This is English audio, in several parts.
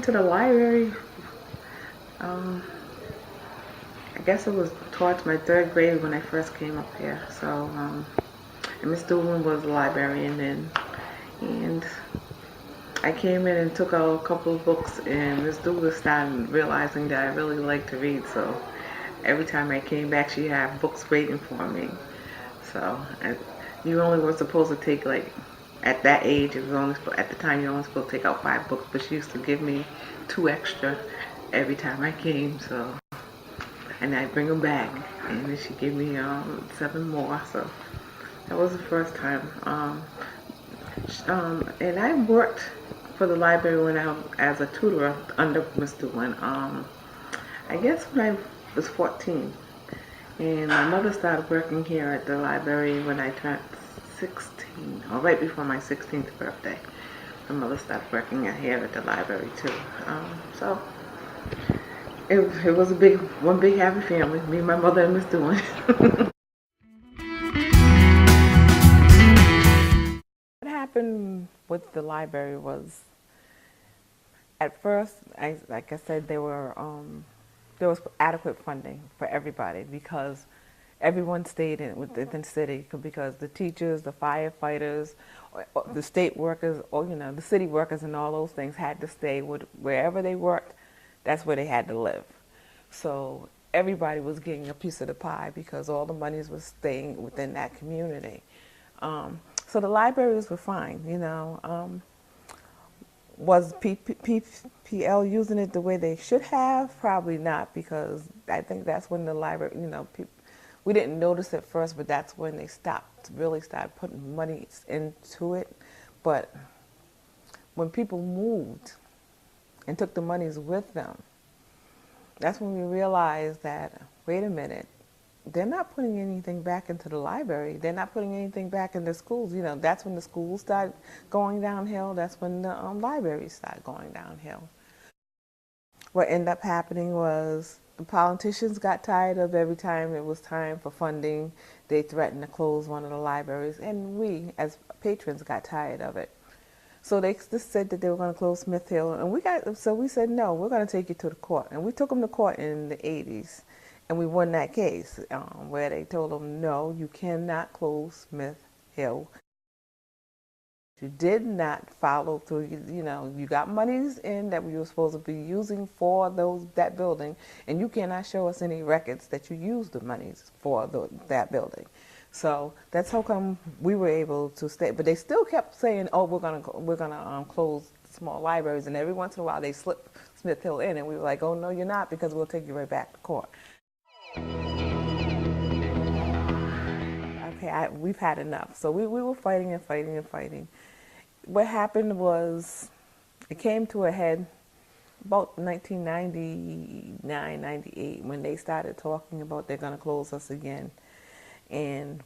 to the library, um, I guess it was towards my third grade when I first came up here. So, and Miss Doolin was a librarian then, and I came in and took out a couple of books, and Miss Doolin started realizing that I really liked to read. So, every time I came back, she had books waiting for me. So, you only were supposed to take like at that age, it was only at the time you're only supposed to take out 5 books, but she used to give me 2 extra every time I came. So, and I'd bring them back, and then she gave me 7 more. So that was the first time. And I worked for the library when I as a tutor under Mr. Wynn. I guess when I was 14, and my mother started working here at the library when I turned 16, or right before my 16th birthday. My mother started working here at the library too. So it was one big happy family. Me, my mother, and Miss Doohan. What happened with the library was, at first, like I said, there was adequate funding for everybody because everyone stayed within the city, because the teachers, the firefighters, the state workers, or the city workers, and all those things had to stay wherever they worked. That's where they had to live. So everybody was getting a piece of the pie because all the monies was staying within that community. So the libraries were fine, Was PPL using it the way they should have? Probably not, because I think that's when the library, we didn't notice it first, but that's when they really started putting money into it. But when people moved and took the monies with them, that's when we realized that, wait a minute, they're not putting anything back into the library. They're not putting anything back in the schools. That's when the schools start going downhill. That's when the libraries start going downhill. What ended up happening was the politicians got tired of every time it was time for funding, they threatened to close one of the libraries, and we, as patrons, got tired of it. So they just said that they were going to close Smith Hill, and we said, no, we're going to take you to the court. And we took them to court in the 80s, and we won that case, where they told them, no, you cannot close Smith Hill. You did not follow through. You got monies in that you were supposed to be using for that building, and you cannot show us any records that you used the monies for that building. So that's how come we were able to stay. But they still kept saying, "Oh, we're gonna close small libraries," and every once in a while they slip Smith Hill in, and we were like, "Oh no, you're not, because we'll take you right back to court." Okay, we've had enough. So we were fighting and fighting and fighting. What happened was, it came to a head about 1999, 98, when they started talking about they're going to close us again. And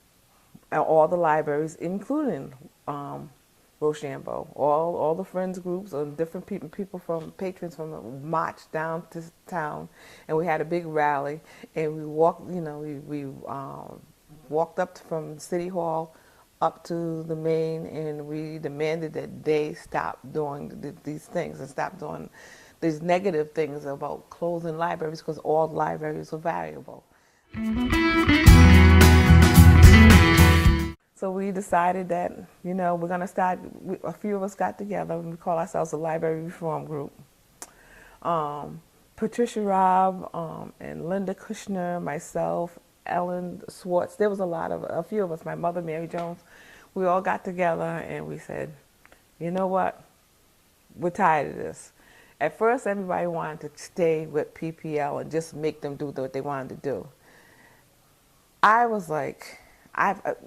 all the libraries, including Rochambeau, all the friends groups and different patrons from marched down to town, and we had a big rally, and we walked, we walked up from City Hall up to the main, and we demanded that they stop doing these things and stop doing these negative things about closing libraries, because all libraries are valuable. So we decided that, we're going to start, a few of us got together, and we call ourselves the Library Reform Group. Patricia Robb and Linda Kushner, myself, Ellen Swartz, there was a few of us, my mother, Mary Jones, we all got together and we said, you know what, we're tired of this. At first, everybody wanted to stay with PPL and just make them do what they wanted to do. I was like,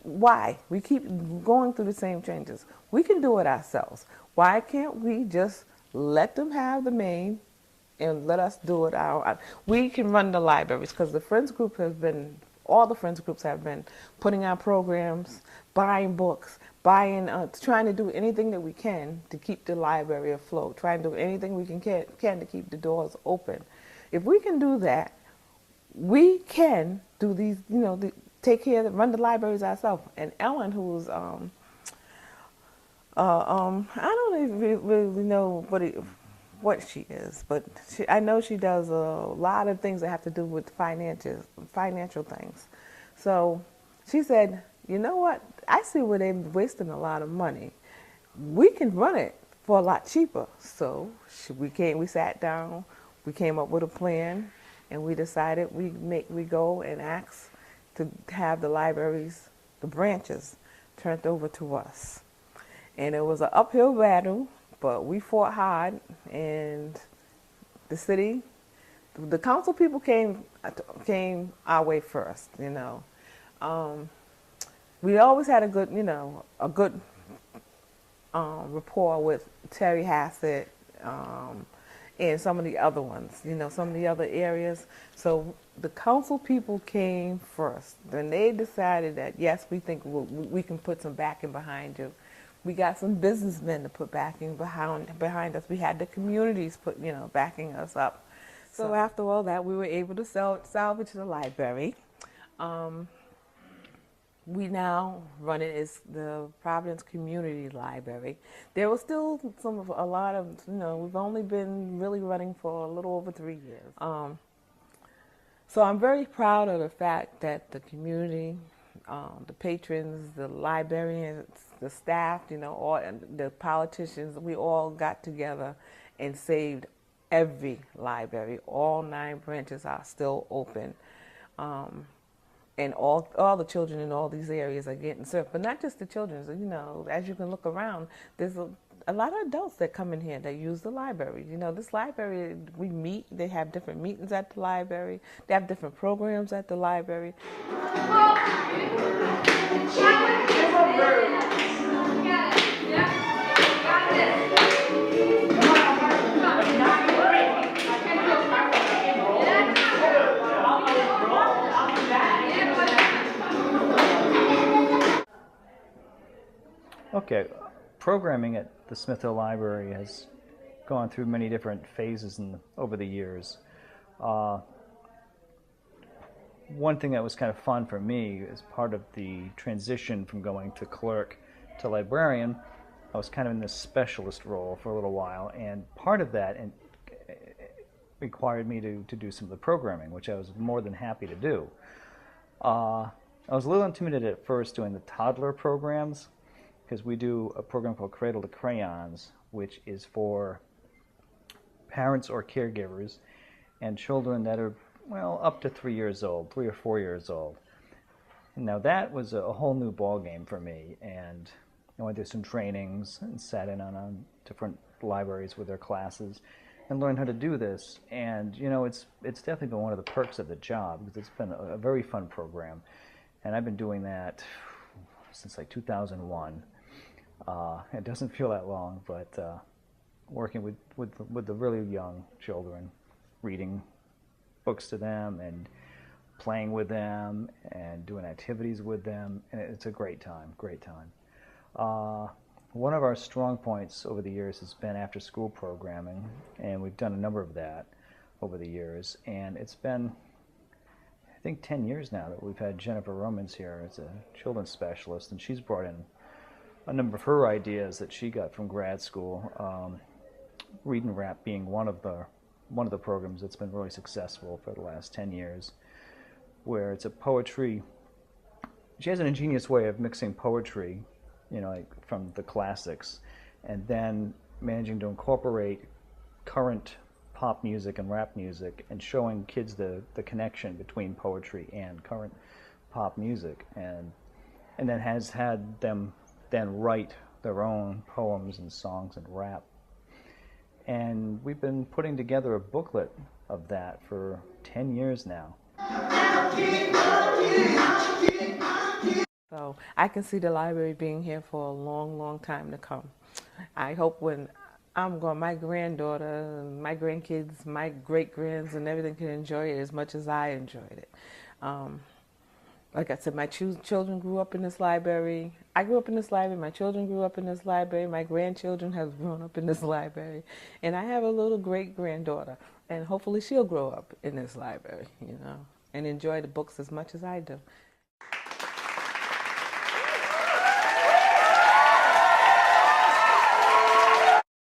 why? We keep going through the same changes. We can do it ourselves. Why can't we just let them have the main and let us do it we can run the libraries, because the Friends Group all the Friends Groups have been putting out programs, buying books, trying to do anything that we can to keep the library afloat, trying to do anything we can to keep the doors open. If we can do that, we can do these, take care run the libraries ourselves. And Ellen, who's, I don't even really know what she is, but I know she does a lot of things that have to do with financial things. So she said, you know what? I see where they're wasting a lot of money. We can run it for a lot cheaper. So we sat down, we came up with a plan, and we decided we go and ask to have the libraries, the branches, turned over to us. And it was an uphill battle, but we fought hard, and the city, the council people came our way first. We always had a good rapport with Terry Hassett, and some of the other ones, some of the other areas. So the council people came first. Then they decided that, yes, we think we can put some backing behind you. We got some businessmen to put backing behind us. We had the communities backing us up. So after all that, we were able to salvage the library. We now run it as the Providence Community Library. There was still we've only been really running for a little over 3 years. So I'm very proud of the fact that the community, the patrons, the librarians, the staff, all the politicians, we all got together and saved every library. All 9 branches are still open. And all the children in all these areas are getting served. But not just the children, as you can look around, there's a lot of adults that come in here that use the library. This library, we meet, they have different meetings at the library, they have different programs at the library. Okay, programming at the Smith Hill Library has gone through many different phases over the years. One thing that was kind of fun for me as part of the transition from going to clerk to librarian, I was kind of in this specialist role for a little while, and part of that required me to do some of the programming, which I was more than happy to do. I was a little intimidated at first doing the toddler programs, because we do a program called Cradle to Crayons, which is for parents or caregivers and children that are, up to 3 years old, 3 or 4 years old. Now that was a whole new ball game for me, and I went through some trainings and sat in on different libraries with their classes and learned how to do this. And it's definitely been one of the perks of the job, because it's been a very fun program, and I've been doing that since like 2001. It doesn't feel that long, but working with the really young children, reading books to them and playing with them and doing activities with them, and it's a great time, great time. One of our strong points over the years has been after-school programming, and we've done a number of that over the years, and it's been, I think, 10 years now that we've had Jennifer Romans here as a children's specialist, and she's brought in a number of her ideas that she got from grad school. Read and Rap being one of the programs that's been really successful for the last 10 years, where it's a poetry. She has an ingenious way of mixing poetry, like from the classics, and then managing to incorporate current pop music and rap music, and showing kids the connection between poetry and current pop music, and then has had them then write their own poems and songs and rap. And we've been putting together a booklet of that for 10 years now. So I can see the library being here for a long, long time to come. I hope when I'm gone, my granddaughter, my grandkids, my great-grands, and everything can enjoy it as much as I enjoyed it. Like I said, my children grew up in this library. I grew up in this library. My children grew up in this library. My grandchildren have grown up in this library. And I have a little great-granddaughter. And hopefully she'll grow up in this library, and enjoy the books as much as I do.